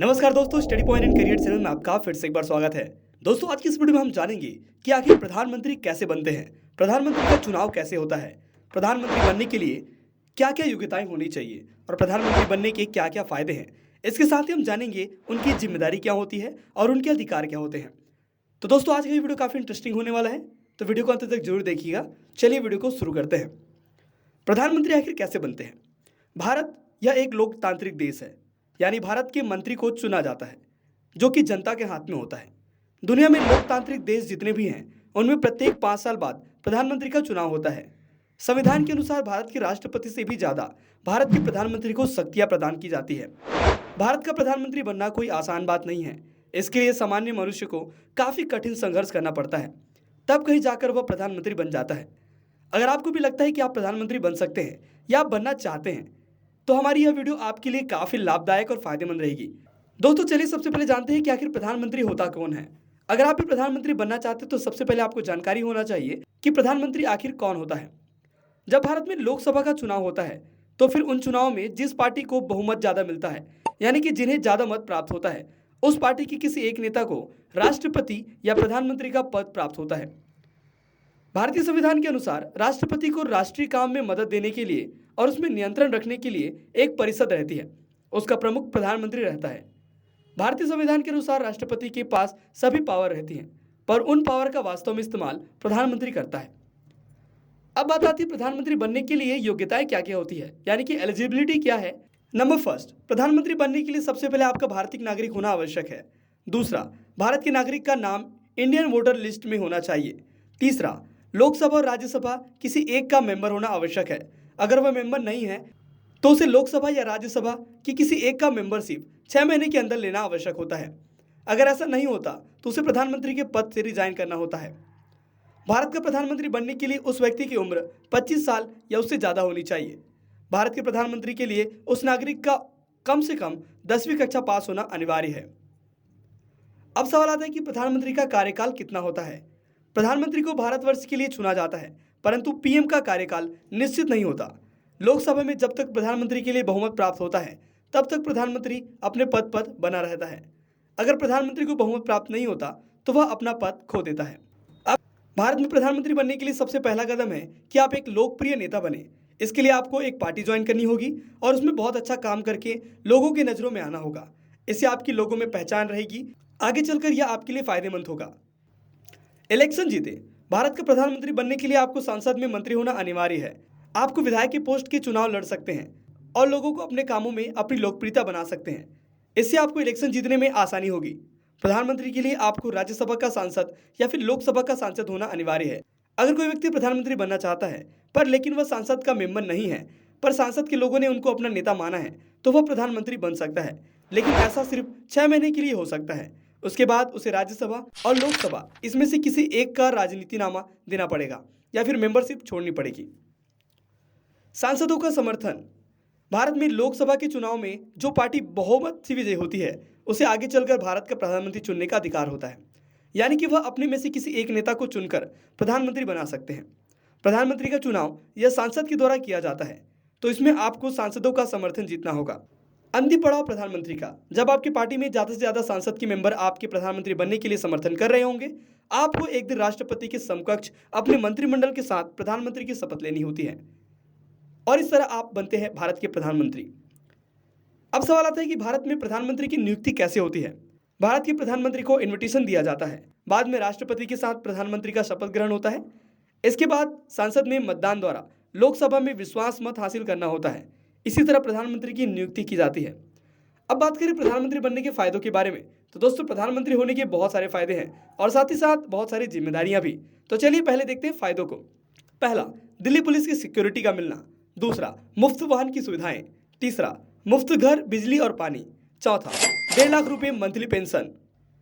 नमस्कार दोस्तों, study point and career channel में आपका फिर से एक बार स्वागत है। दोस्तों, आज की इस वीडियो में हम जानेंगे कि आखिर प्रधानमंत्री कैसे बनते हैं, प्रधानमंत्री का चुनाव कैसे होता है, प्रधानमंत्री बनने के लिए क्या क्या योग्यताएं होनी चाहिए और प्रधानमंत्री बनने के क्या क्या फायदे हैं। इसके साथ ही हम जानेंगे उनकी जिम्मेदारी क्या होती है और उनके अधिकार क्या होते हैं। तो दोस्तों, आज का ये वीडियो काफ़ी इंटरेस्टिंग होने वाला है, तो वीडियो को अंत तक जरूर देखिएगा। चलिए वीडियो को शुरू करते हैं। प्रधानमंत्री आखिर कैसे बनते हैं। भारत यह एक लोकतांत्रिक देश है, यानी भारत के मंत्री को चुना जाता है जो कि जनता के हाथ में होता है। दुनिया में लोकतांत्रिक देश जितने भी हैं उनमें प्रत्येक 5 साल बाद प्रधानमंत्री का चुनाव होता है। संविधान के अनुसार भारत के राष्ट्रपति से भी ज़्यादा भारत के प्रधानमंत्री को शक्तियां प्रदान की जाती है। भारत का प्रधानमंत्री बनना कोई आसान बात नहीं है। इसके लिए सामान्य मनुष्य को काफ़ी कठिन संघर्ष करना पड़ता है, तब कहीं जाकर वह प्रधानमंत्री बन जाता है। अगर आपको भी लगता है कि आप प्रधानमंत्री बन सकते हैं या आप बनना चाहते हैं, तो हमारी यह वीडियो आपके लिए काफ़ी लाभदायक और फायदेमंद रहेगी। दोस्तों, चलिए सबसे पहले जानते हैं कि आखिर प्रधानमंत्री होता कौन है। अगर आप भी प्रधानमंत्री बनना चाहते हैं तो सबसे पहले आपको जानकारी होना चाहिए कि प्रधानमंत्री आखिर कौन होता है। जब भारत में लोकसभा का चुनाव होता है तो फिर उन चुनाव में जिस पार्टी को बहुमत ज़्यादा मिलता है, यानी कि जिन्हें ज़्यादा मत प्राप्त होता है, उस पार्टी की किसी एक नेता को राष्ट्रपति या प्रधानमंत्री का पद प्राप्त होता है। भारतीय संविधान के अनुसार राष्ट्रपति को राष्ट्रीय काम में मदद देने के लिए और उसमें नियंत्रण रखने के लिए एक परिषद रहती है। उसका प्रमुख प्रधानमंत्री रहता है। भारतीय संविधान के अनुसार राष्ट्रपति के पास सभी पावर रहती हैं, पर उन पावर का वास्तव में इस्तेमाल प्रधानमंत्री करता है। अब बात आती है प्रधानमंत्री बनने के लिए योग्यताएं क्या क्या होती है, यानी कि एलिजिबिलिटी क्या है। नंबर फर्स्ट, प्रधानमंत्री बनने के लिए सबसे पहले आपका भारतीय नागरिक होना आवश्यक है। दूसरा, भारत के नागरिक का नाम इंडियन वोटर लिस्ट में होना चाहिए। तीसरा, लोकसभा और राज्यसभा किसी एक का मेंबर होना आवश्यक है। अगर वह मेंबर नहीं है तो उसे लोकसभा या राज्यसभा की किसी एक का मेंबरशिप 6 महीने के अंदर लेना आवश्यक होता है। अगर ऐसा नहीं होता तो उसे प्रधानमंत्री के पद से रिजाइन करना होता है। भारत का प्रधानमंत्री बनने के लिए उस व्यक्ति की उम्र 25 साल या उससे ज़्यादा होनी चाहिए। भारत के प्रधानमंत्री के लिए उस नागरिक का कम से कम 10वीं कक्षा पास होना अनिवार्य है। अब सवाल आता है कि प्रधानमंत्री का कार्यकाल कितना होता है। प्रधानमंत्री को भारतवर्ष के लिए चुना जाता है, परंतु पीएम का कार्यकाल निश्चित नहीं होता। लोकसभा में जब तक प्रधानमंत्री के लिए बहुमत प्राप्त होता है तब तक प्रधानमंत्री अपने पद पर बना रहता है। अगर प्रधानमंत्री को बहुमत प्राप्त नहीं होता तो वह अपना पद खो देता है। अब भारत में प्रधानमंत्री बनने के लिए सबसे पहला कदम है कि आप एक लोकप्रिय नेता बने। इसके लिए आपको एक पार्टी ज्वाइन करनी होगी और उसमें बहुत अच्छा काम करके लोगों की नज़रों में आना होगा। इससे आपकी लोगों में पहचान रहेगी। आगे चलकर यह आपके लिए फायदेमंद होगा। इलेक्शन जीते। भारत का प्रधानमंत्री बनने के लिए आपको संसद में मंत्री होना अनिवार्य है। आपको विधायक की पोस्ट के चुनाव लड़ सकते हैं और लोगों को अपने कामों में अपनी लोकप्रियता बना सकते हैं। इससे आपको इलेक्शन जीतने में आसानी होगी। प्रधानमंत्री के लिए आपको राज्यसभा का सांसद या फिर लोकसभा का सांसद होना अनिवार्य है। अगर कोई व्यक्ति प्रधानमंत्री बनना चाहता है पर लेकिन वह सांसद का मेंबर नहीं है, पर सांसद के लोगों ने उनको अपना नेता माना है, तो वह प्रधानमंत्री बन सकता है, लेकिन ऐसा सिर्फ 6 महीने के लिए हो सकता है। उसके बाद उसे राज्यसभा और लोकसभा इसमें से किसी एक का राजनीतिनामा देना पड़ेगा या फिर मेंबरशिप छोड़नी पड़ेगी। सांसदों का समर्थन। भारत में लोकसभा के चुनाव में जो पार्टी बहुमत से विजयी होती है उसे आगे चलकर भारत का प्रधानमंत्री चुनने का अधिकार होता है, यानी कि वह अपने में से किसी एक नेता को चुनकर प्रधानमंत्री बना सकते हैं। प्रधानमंत्री का चुनाव यह सांसद के द्वारा किया जाता है, तो इसमें आपको सांसदों का समर्थन जीतना होगा। अंतिम पड़ाव प्रधानमंत्री का। जब आपकी पार्टी में ज़्यादा से ज़्यादा सांसद के मेंबर आपके प्रधानमंत्री बनने के लिए समर्थन कर रहे होंगे, आपको एक दिन राष्ट्रपति के समकक्ष अपने मंत्रिमंडल के साथ प्रधानमंत्री की शपथ लेनी होती है और इस तरह आप बनते हैं भारत के प्रधानमंत्री। अब सवाल आता है कि भारत में प्रधानमंत्री की नियुक्ति कैसे होती है। भारत के प्रधानमंत्री को इन्विटेशन दिया जाता है, बाद में राष्ट्रपति के साथ प्रधानमंत्री का शपथ ग्रहण होता है। इसके बाद संसद में मतदान द्वारा लोकसभा में विश्वास मत हासिल करना होता है। इसी तरह प्रधानमंत्री की नियुक्ति की जाती है। अब बात करें प्रधानमंत्री बनने के फायदों के बारे में, तो दोस्तों, प्रधानमंत्री होने के बहुत सारे फायदे हैं और साथ ही साथ बहुत सारी जिम्मेदारियां भी। तो चलिए पहले देखते हैं फायदों को। पहला, दिल्ली पुलिस की सिक्योरिटी का मिलना। दूसरा, मुफ्त वाहन की सुविधाएं। तीसरा, मुफ्त घर, बिजली और पानी। चौथा, 1.5 लाख रुपए मंथली पेंशन।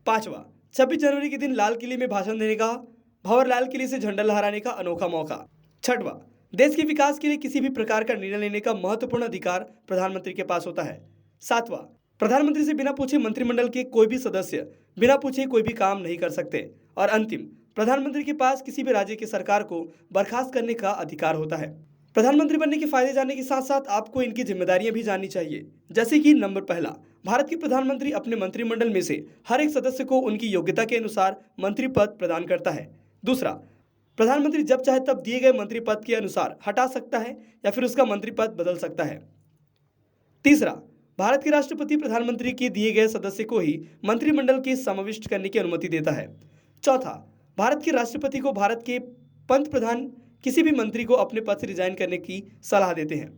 पांचवा, 26 जनवरी के दिन लाल किले में भाषण देने का, भंवर लाल किले से झंडा लहराने का अनोखा मौका। छठवां, देश के विकास के लिए किसी भी प्रकार का निर्णय लेने का महत्वपूर्ण अधिकार प्रधानमंत्री के पास होता है। सातवां, प्रधानमंत्री से बिना पूछे मंत्रिमंडल के कोई भी सदस्य बिना पूछे कोई भी काम नहीं कर सकते। और अंतिम, प्रधानमंत्री के पास किसी भी राज्य की सरकार को बर्खास्त करने का अधिकार होता है। प्रधानमंत्री बनने के फायदे जानने के साथ साथ आपको इनकी जिम्मेदारियां भी जाननी चाहिए। जैसे कि नंबर पहला, भारत के प्रधानमंत्री अपने मंत्रिमंडल में से हर एक सदस्य को उनकी योग्यता के अनुसार मंत्री पद प्रदान करता है। दूसरा, प्रधानमंत्री जब चाहे तब दिए गए मंत्री पद के अनुसार हटा सकता है या फिर उसका मंत्री पद बदल सकता है। तीसरा, भारत के राष्ट्रपति प्रधानमंत्री के दिए गए सदस्य को ही मंत्रिमंडल के समाविष्ट करने की अनुमति देता है। चौथा, भारत के राष्ट्रपति को भारत के पंत प्रधान किसी भी मंत्री को अपने पद से रिजाइन करने की सलाह देते हैं।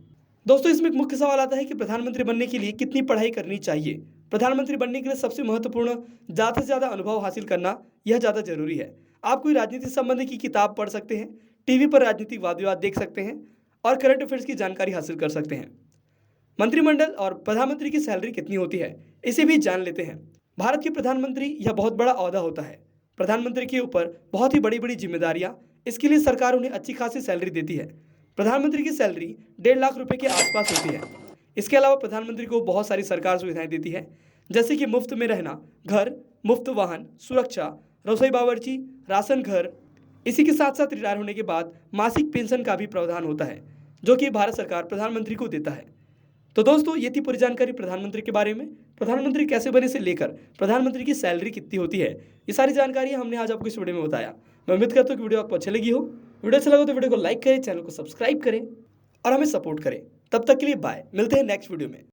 दोस्तों, इसमें एक मुख्य सवाल आता है कि प्रधानमंत्री बनने के लिए कितनी पढ़ाई करनी चाहिए। प्रधानमंत्री बनने के लिए सबसे महत्वपूर्ण ज़्यादा से ज़्यादा अनुभव हासिल करना यह ज़्यादा जरूरी है। आप कोई राजनीति संबंधी की किताब पढ़ सकते हैं, टीवी पर राजनीतिक वाद विवाद देख सकते हैं और करंट अफेयर्स की जानकारी हासिल कर सकते हैं। मंत्रिमंडल और प्रधानमंत्री की सैलरी कितनी होती है, इसे भी जान लेते हैं। भारत के प्रधानमंत्री यह बहुत बड़ा ओहदा होता है। प्रधानमंत्री के ऊपर बहुत ही बड़ी बड़ी जिम्मेदारियां, इसके लिए सरकार उन्हें अच्छी खासी सैलरी देती है। प्रधानमंत्री की सैलरी 1.5 लाख रुपए के आसपास होती है। इसके अलावा प्रधानमंत्री को बहुत सारी सरकार सुविधाएं देती है, जैसे कि मुफ्त में रहना, घर, मुफ्त वाहन, सुरक्षा, रसोई बावर्ची, राशन घर। इसी के साथ साथ रिटायर होने के बाद मासिक पेंशन का भी प्रावधान होता है, जो कि भारत सरकार प्रधानमंत्री को देता है। तो दोस्तों, ये थी पूरी जानकारी प्रधानमंत्री के बारे में। प्रधानमंत्री कैसे बने से लेकर प्रधानमंत्री की सैलरी कितनी होती है, ये सारी जानकारी हमने आज आपको इस वीडियो में बताया। मैं उम्मीद करता हूँ कि वीडियो आपको अच्छी लगी हो। वीडियो अच्छा लगा तो वीडियो को लाइक करें, चैनल को सब्सक्राइब करें और हमें सपोर्ट करें। तब तक के लिए बाय, मिलते हैं नेक्स्ट वीडियो में।